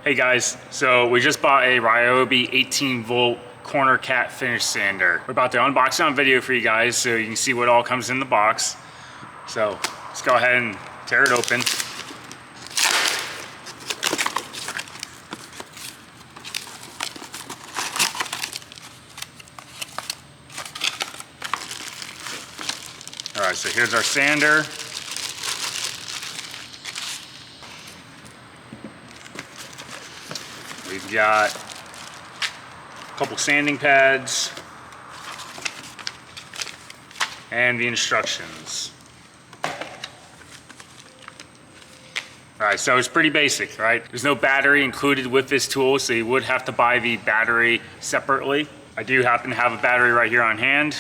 Hey guys, so we just bought a Ryobi 18V corner cat finish sander. We're about to unbox it on video for you guys so you can see what all comes in the box. So let's go ahead and tear it open. All right, so here's our sander. We've got a couple sanding pads and the instructions. All right, so it's pretty basic, right? There's no battery included with this tool, so you would have to buy the battery separately. I do happen to have a battery right here on hand.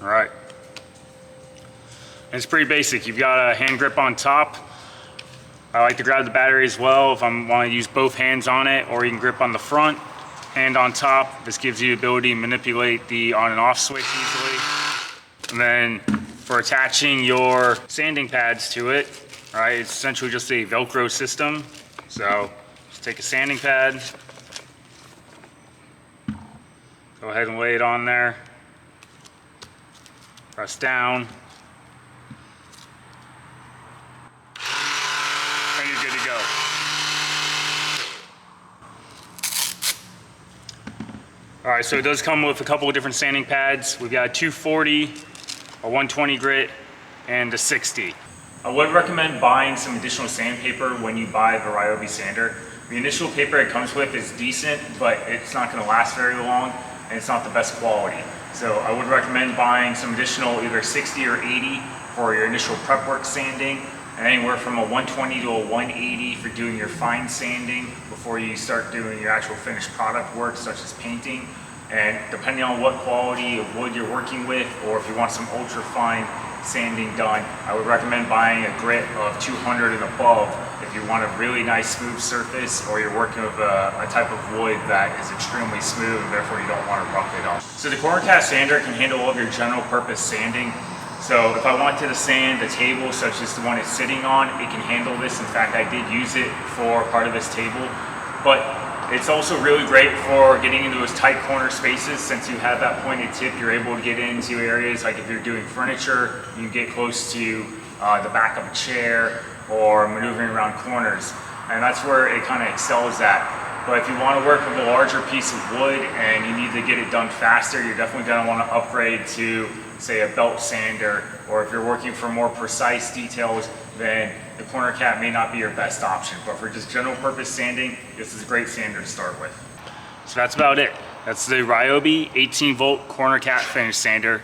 All right. It's pretty basic. You've got a hand grip on top. I like to grab the battery as well if I want to use both hands on it, or you can grip on the front and on top. This gives you the ability to manipulate the on and off switch easily. And then for attaching your sanding pads to it, right, it's essentially just a Velcro system. So just take a sanding pad, go ahead and lay it on there, press down, and you're good to go. All right, so it does come with a couple of different sanding pads. We've got a 240, a 120 grit, and a 60. I would recommend buying some additional sandpaper when you buy the Ryobi sander. The initial paper it comes with is decent, but it's not gonna last very long, and it's not the best quality. So I would recommend buying some additional either 60 or 80 for your initial prep work sanding, and anywhere from a 120 to a 180 for doing your fine sanding before you start doing your actual finished product work, such as painting. And depending on what quality of wood you're working with, or if you want some ultra fine sanding done, I would recommend buying a grit of 200 and above if you want a really nice smooth surface, or you're working with a type of wood that is extremely smooth and therefore you don't want to rough it up. So the corner cat sander can handle all of your general purpose sanding. So if I wanted to sand a table such as the one it's sitting on, it can handle this. In fact, I did use it for part of this table, but it's also really great for getting into those tight corner spaces. Since you have that pointed tip, you're able to get into areas like if you're doing furniture, you get close to the back of a chair or maneuvering around corners. And that's where it kind of excels at. But if you want to work with a larger piece of wood and you need to get it done faster, you're definitely going to want to upgrade to, say, a belt sander. Or if you're working for more precise details, then the corner cat may not be your best option. But for just general purpose sanding, this is a great sander to start with. So that's about it. That's the Ryobi 18V corner cat finish sander.